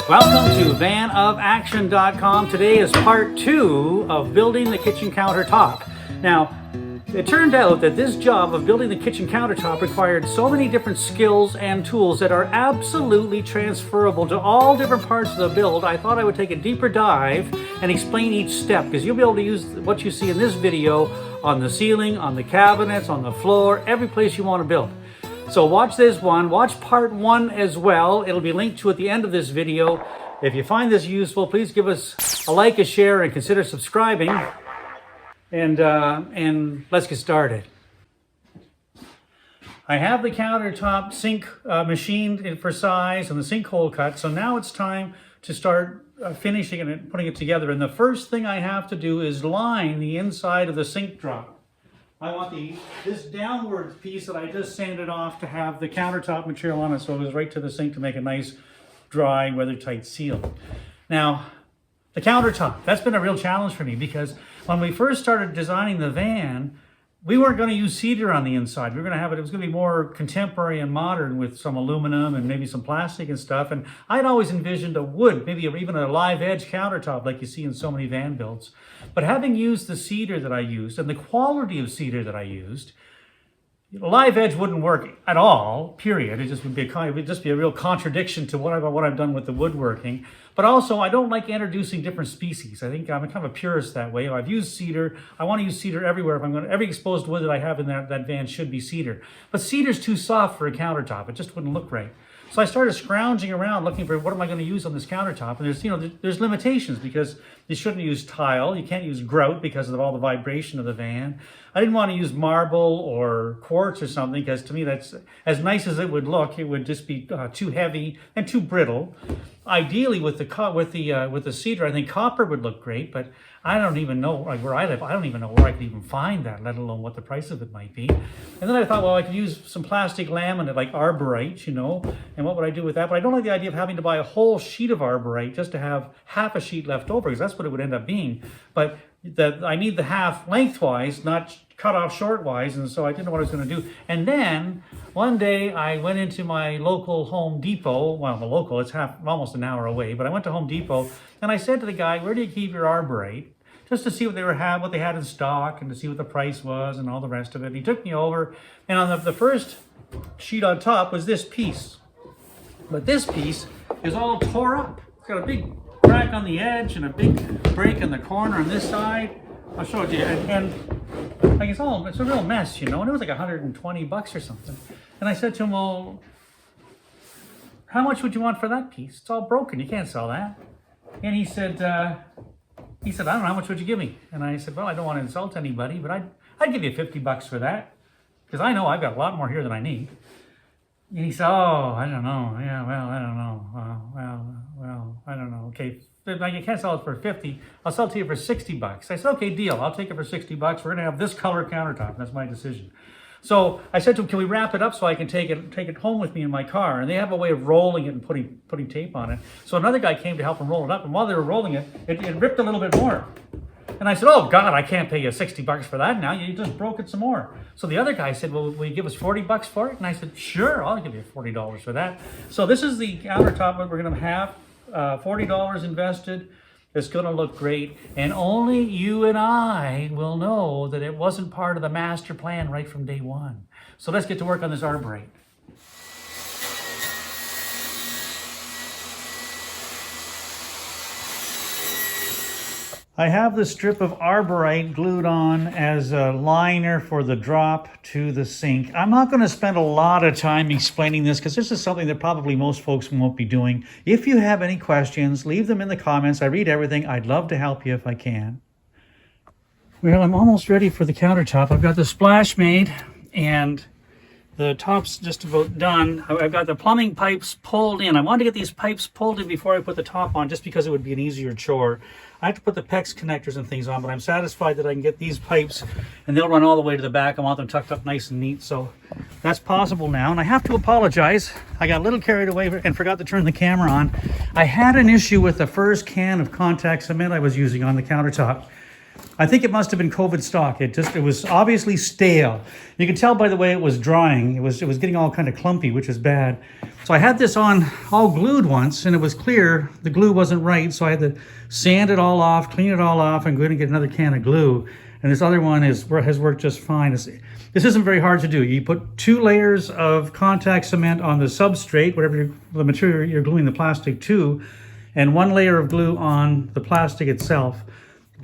Welcome to vanofaction.com. Today is part 2 of building the kitchen countertop. Now, it turned out that this job of building the kitchen countertop required so many different skills and tools that are absolutely transferable to all different parts of the build. I thought I would take a deeper dive and explain each step, because you'll be able to use what you see in this video on the ceiling, on the cabinets, on the floor, every place you want to build. So watch this one, watch part 1 as well. It'll be linked to at the end of this video. If you find this useful, please give us a like, a share, and consider subscribing. And let's get started. I have the countertop sink machined for size and the sinkhole cut. So now it's time to start finishing it and putting it together. And the first thing I have to do is line the inside of the sink drop. I want this downward piece that I just sanded off to have the countertop material on it, so it goes right to the sink to make a nice, dry, weather-tight seal. Now, the countertop, that's been a real challenge for me, because when we first started designing the van, we weren't going to use cedar on the inside. We were going to have it was going to be more contemporary and modern with some aluminum and maybe some plastic and stuff. And I'd always envisioned a wood, maybe even a live edge countertop like you see in so many van builds. But having used the cedar that I used and the quality of cedar that I used, live edge wouldn't work at all, period. It just would be a real contradiction to what I've done with the woodworking. But also, I don't like introducing different species. I think I'm kind of a purist that way. If I've used cedar, I want to use cedar everywhere. Every exposed wood that I have in that van should be cedar. But cedar's too soft for a countertop. It just wouldn't look right. So I started scrounging around looking for what am I going to use on this countertop. And there's limitations, because you shouldn't use tile. You can't use grout because of all the vibration of the van. I didn't want to use marble or quartz or something, because to me that's as nice as it would look. It would just be too heavy and too brittle. Ideally, with the cedar, I think copper would look great, but I don't even know, like where I live, I don't even know where I could even find that, let alone what the price of it might be. And then I thought, well, I could use some plastic laminate, like arborite, and what would I do with that? But I don't like the idea of having to buy a whole sheet of arborite just to have half a sheet left over, because that's what it would end up being. But I need the half lengthwise, not cut off shortwise, and so I didn't know what I was going to do. And then one day I went into my local Home Depot. Well, the local, it's almost an hour away, but I went to Home Depot and I said to the guy, "Where do you keep your arborite?" Just to see what they had in stock and to see what the price was and all the rest of it. And he took me over, and on the first sheet on top was this piece. But this piece is all tore up. It's got a big crack on the edge and a big break in the corner on this side. I'll show it to you. And like it's a real mess, and it was like $120 or something. And I said to him, "Well, how much would you want for that piece? It's all broken. You can't sell that." And he said, "I don't know, how much would you give me?" And I said, "Well, I don't want to insult anybody, but I'd give you $50 for that, because I know I've got a lot more here than I need." And he said, "Oh, I don't know. Yeah, well, I don't know. Well, I don't know. Okay, you can't sell it for 50. I'll sell it to you for $60. I said, "Okay, deal. I'll take it for $60. We're gonna have this color countertop." That's my decision. So I said to him, "Can we wrap it up so I can take it home with me in my car?" And they have a way of rolling it and putting tape on it. So another guy came to help them roll it up, and while they were rolling it, it ripped a little bit more. And I said, "Oh God, I can't pay you $60 for that now. You just broke it some more." So the other guy said, "Well, will you give us $40 for it?" And I said, "Sure, I'll give you $40 for that." So this is the countertop that we're going to have. $40 invested. It's going to look great, and only you and I will know that it wasn't part of the master plan right from day one. So let's get to work on this arborite. I have the strip of arborite glued on as a liner for the drop to the sink. I'm not going to spend a lot of time explaining this, because this is something that probably most folks won't be doing. If you have any questions, leave them in the comments. I read everything. I'd love to help you if I can. Well, I'm almost ready for the countertop. I've got the splash made, and the top's just about done. I've got the plumbing pipes pulled in. I wanted to get these pipes pulled in before I put the top on, just because it would be an easier chore. I have to put the PEX connectors and things on, but I'm satisfied that I can get these pipes, and they'll run all the way to the back. I want them tucked up nice and neat, so that's possible now. And I have to apologize. I got a little carried away and forgot to turn the camera on. I had an issue with the first can of contact cement I was using on the countertop. I think it must have been COVID stock. It was obviously stale. You could tell by the way it was drying. It was getting all kind of clumpy, which is bad. So I had this on all glued once, and it was clear the glue wasn't right. So I had to sand it all off, clean it all off, and go and get another can of glue. And this other one has worked just fine. This isn't very hard to do. You put 2 layers of contact cement on the substrate, whatever the material you're gluing the plastic to, and 1 layer of glue on the plastic itself.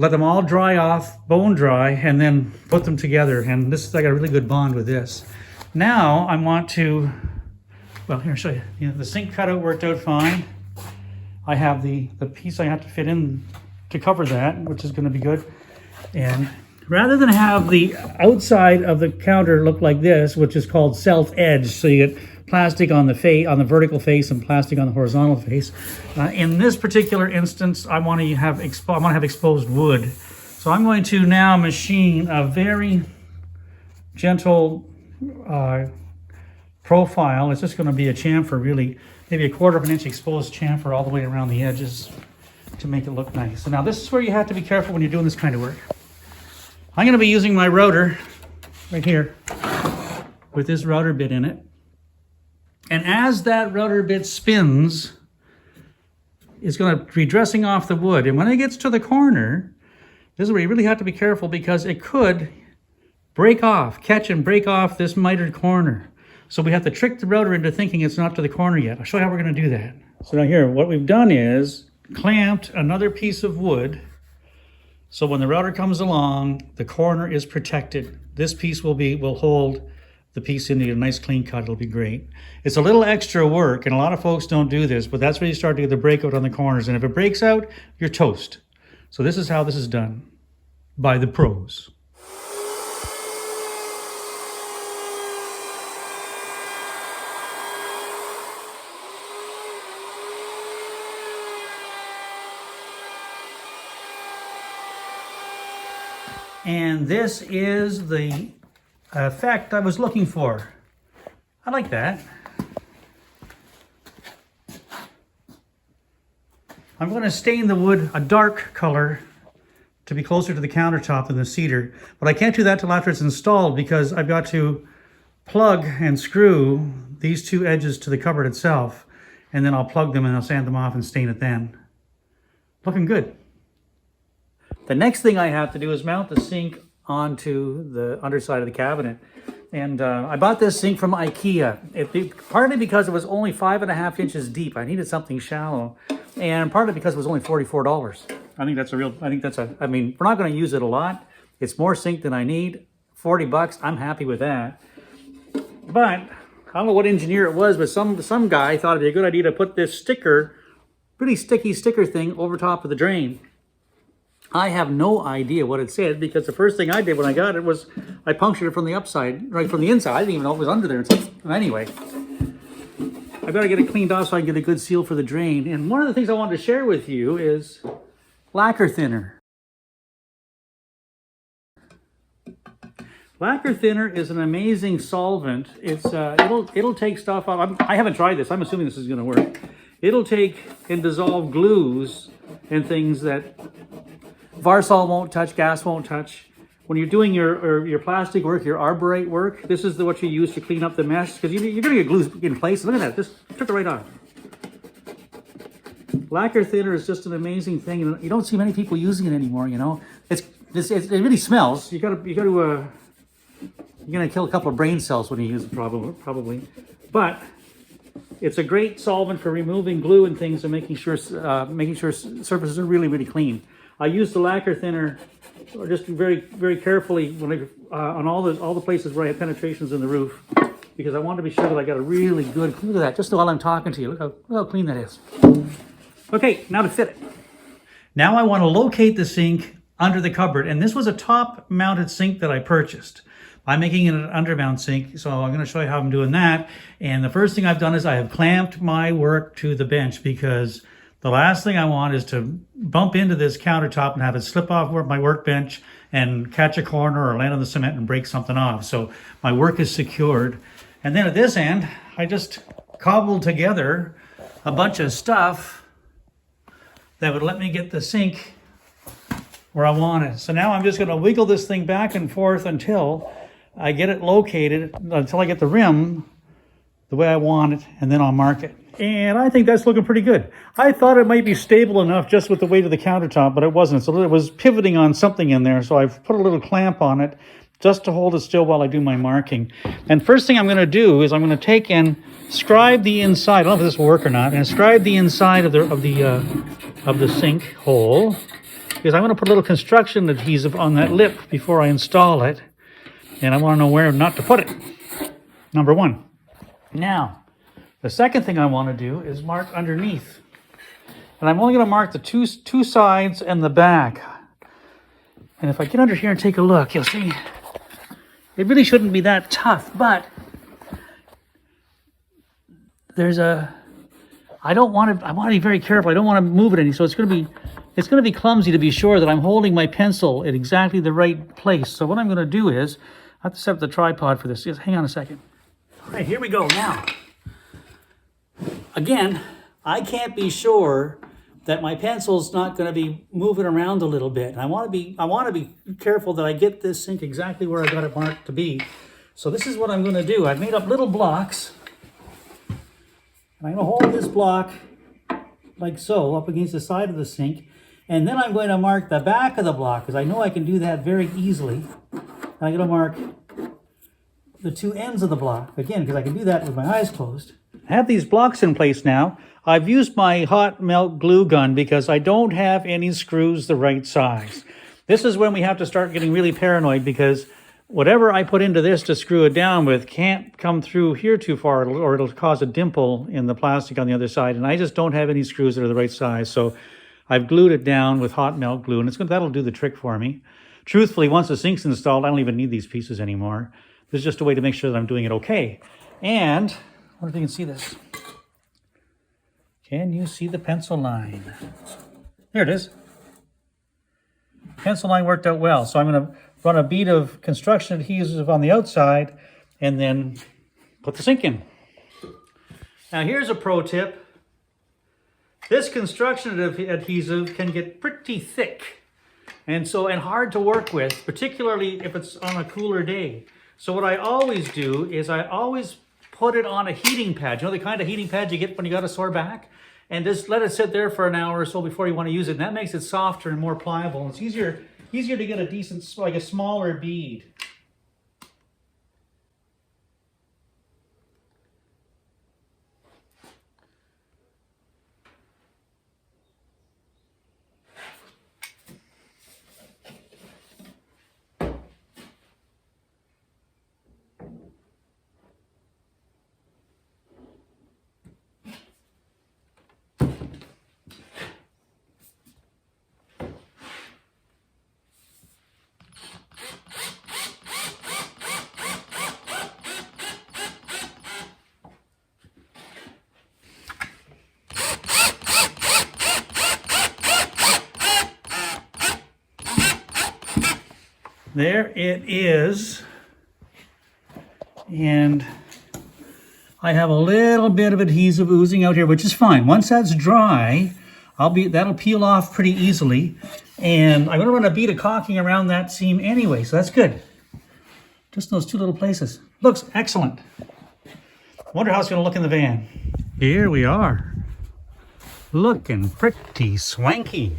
Let them all dry off, bone dry, and then put them together. And I got a really good bond with this. Now I want to, well, here, I'll show you. The sink cutout worked out fine. I have the piece I have to fit in to cover that, which is going to be good. And rather than have the outside of the counter look like this, which is called self-edge, so you get plastic on the vertical face and plastic on the horizontal face. In this particular instance, I want to have exposed wood. So I'm going to now machine a very gentle profile. It's just going to be a chamfer, really, maybe a 1/4 of an inch exposed chamfer all the way around the edges to make it look nice. So now this is where you have to be careful when you're doing this kind of work. I'm going to be using my router right here with this router bit in it. And as that router bit spins, it's going to be dressing off the wood. And when it gets to the corner, this is where you really have to be careful because it could catch and break off this mitered corner. So we have to trick the router into thinking it's not to the corner yet. I'll show you how we're going to do that. So now here, what we've done is clamped another piece of wood. So when the router comes along, the corner is protected. This piece will hold the piece into a nice clean cut. It'll be great. It's a little extra work, and a lot of folks don't do this, but that's where you start to get the breakout on the corners. And if it breaks out, you're toast. So this is how this is done by the pros. And this is the effect I was looking for. I like that. I'm going to stain the wood a dark color to be closer to the countertop than the cedar, but I can't do that till after it's installed because I've got to plug and screw these 2 edges to the cupboard itself, and then I'll plug them and I'll sand them off and stain it then. Looking good. The next thing I have to do is mount the sink onto the underside of the cabinet. And I bought this sink from IKEA, partly because it was only 5.5 inches deep. I needed something shallow. And partly because it was only $44. I mean, we're not going to use it a lot. It's more sink than I need. 40 bucks, I'm happy with that. But I don't know what engineer it was, but some guy thought it'd be a good idea to put this sticker, pretty sticky sticker thing over top of the drain. I have no idea what it said because the first thing I did when I got it was I punctured it from the upside, right from the inside. I didn't even know it was under there. Anyway, I've got to get it cleaned off so I can get a good seal for the drain. And one of the things I wanted to share with you is lacquer thinner. Lacquer thinner is an amazing solvent. It's it'll take stuff off. I haven't tried this. I'm assuming this is going to work. It'll take and dissolve glues and things that Varsol won't touch, gas won't touch. When you're doing your plastic work, your arborite work, this is what you use to clean up the mesh because you're going to get glue in place. Look at that, just took it right off. Lacquer thinner is just an amazing thing. You don't see many people using it anymore. You know, it really smells. You're gonna kill a couple of brain cells when you use it probably, but it's a great solvent for removing glue and things and making sure surfaces are really clean. I use the lacquer thinner just very carefully when on all the places where I have penetrations in the roof because I want to be sure that I got a really good. Look at that! Just while I'm talking to you, look how clean that is. Okay, now to fit it. Now I want to locate the sink under the cupboard, and this was a top-mounted sink that I purchased. I'm making it an undermount sink, so I'm going to show you how I'm doing that. And the first thing I've done is I have clamped my work to the bench because the last thing I want is to bump into this countertop and have it slip off my workbench and catch a corner or land on the cement and break something off. So my work is secured. And then at this end, I just cobbled together a bunch of stuff that would let me get the sink where I want it. So now I'm just going to wiggle this thing back and forth until I get it located, until I get the rim the way I want it, and then I'll mark it. And I think that's looking pretty good. I thought it might be stable enough just with the weight of the countertop, but it wasn't. So it was pivoting on something in there, so I've put a little clamp on it just to hold it still while I do my marking. And first thing I'm going to do is I'm going to take and scribe the inside. I don't know if this will work or not. And scribe the inside of the sink hole, because I'm going to put a little construction adhesive on that lip before I install it. And I want to know where not to put it. Number one. Now, the second thing I want to do is mark underneath. And I'm only going to mark the two sides and the back. And if I get under here and take a look, you'll see it really shouldn't be that tough, but there's a, I want to be very careful. I don't want to move it any, so it's going to be clumsy to be sure that I'm holding my pencil at exactly the right place. So what I'm going to do is, I have to set up the tripod for this. Just hang on a second. All right, here we go now. Again, I can't be sure that my pencil's not going to be moving around a little bit. And I want to be careful that I get this sink exactly where I got it marked to be. So this is what I'm going to do. I've made up little blocks. And I'm going to hold this block like so up against the side of the sink. And then I'm going to mark the back of the block, because I know I can do that very easily. I'm going to mark the two ends of the block, again, because I can do that with my eyes closed. I have these blocks in place now. I've used my hot melt glue gun because I don't have any screws the right size. This is when we have to start getting really paranoid, because whatever I put into this to screw it down with can't come through here too far, or it'll cause a dimple in the plastic on the other side. And I just don't have any screws that are the right size. So I've glued it down with hot melt glue, and that'll do the trick for me. Truthfully, once the sink's installed, I don't even need these pieces anymore. This is just a way to make sure that I'm doing it okay. And I wonder if you can see this. Can you see the pencil line? There it is. Pencil line worked out well. So I'm going to run a bead of construction adhesive on the outside and then put the sink in. Now here's a pro tip. This construction adhesive can get pretty thick and hard to work with, particularly if it's on a cooler day. So what I always do is I always put it on a heating pad. You know the kind of heating pad you get when you got a sore back? And just let it sit there for an hour or so before you want to use it. And that makes it softer and more pliable. And it's easier to get a decent, like a smaller bead. There it is. And I have a little bit of adhesive oozing out here, which is fine. Once that's dry, that'll peel off pretty easily. And I'm gonna run a bead of caulking around that seam anyway, so that's good. Just those two little places. Looks excellent. Wonder how it's gonna look in the van. Here we are. Looking pretty swanky.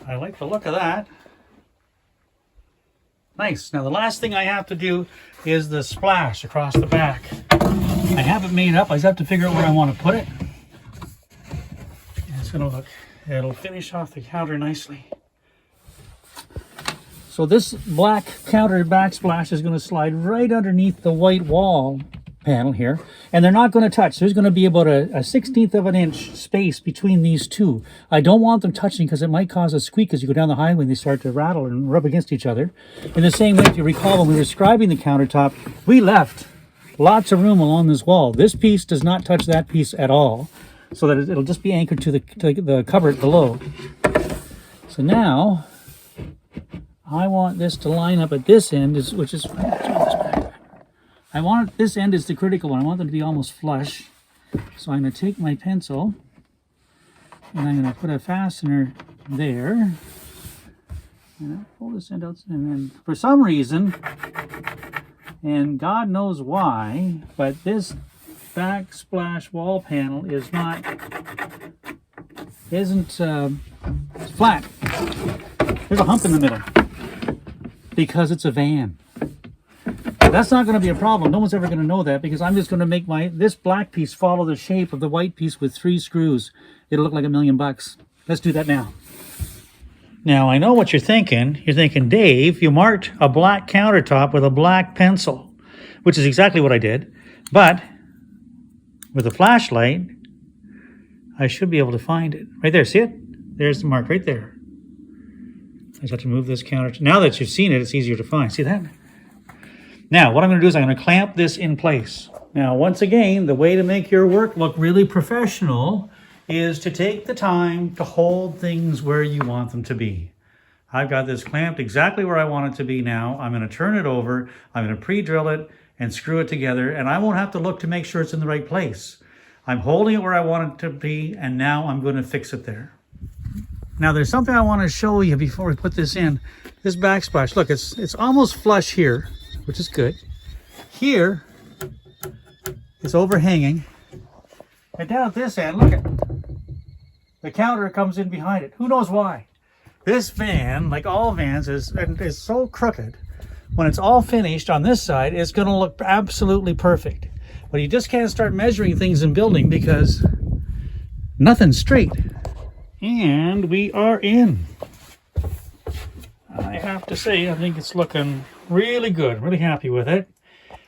I like the look of that. Nice. Now the last thing I have to do is the splash across the back. I have it made up. I just have to figure out where I want to put it. And it's going to look, it'll finish off the counter nicely. So this black counter backsplash is going to slide right underneath the white wall panel here, and they're not going to touch. There's going to be about a 1/16 of an inch space between these two. I don't want them touching because it might cause a squeak as you go down the highway and they start to rattle and rub against each other. In the same way, if you recall, when we were scribing the countertop, we left lots of room along this wall. This piece does not touch that piece at all, so that it'll just be anchored to the cupboard below. So now I want this to line up at this end, which is this end is the critical one. I want them to be almost flush. So I'm going to take my pencil and I'm going to put a fastener there. And I pull this end out, and then for some reason, and God knows why, but this backsplash wall panel isn't flat. There's a hump in the middle because it's a van. That's not going to be a problem. No one's ever going to know that because I'm just going to make this black piece follow the shape of the white piece with 3 screws. It'll look like $1 million. Let's do that now. Now, I know what you're thinking. You're thinking, Dave, you marked a black countertop with a black pencil, which is exactly what I did. But with a flashlight, I should be able to find it. Right there, see it? There's the mark right there. I just have to move this counter. Now that you've seen it, it's easier to find. See that? Now, what I'm going to do is I'm going to clamp this in place. Now, once again, the way to make your work look really professional is to take the time to hold things where you want them to be. I've got this clamped exactly where I want it to be now. I'm going to turn it over. I'm going to pre-drill it and screw it together, and I won't have to look to make sure it's in the right place. I'm holding it where I want it to be, and now I'm going to fix it there. Now, there's something I want to show you before we put this in. This backsplash, look, it's almost flush here, which is good. Here, it's overhanging. And down at this end, look at the counter comes in behind it. Who knows why? This van, like all vans, is so crooked. When it's all finished on this side, it's going to look absolutely perfect. But you just can't start measuring things in building because nothing's straight. And we are in. I have to say, I think it's looking really good. Really happy with it.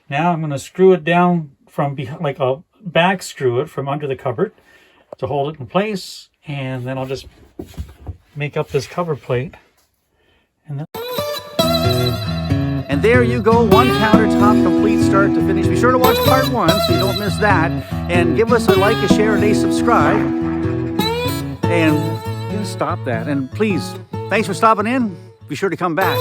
Now I'm going to screw it down from behind, like I'll back screw it from under the cupboard to hold it in place. And then I'll just make up this cover plate. And there you go, one countertop complete start to finish. Be sure to watch part 1 so you don't miss that. And give us a like, a share, and a subscribe. And just stop that. And please, thanks for stopping in. Be sure to come back.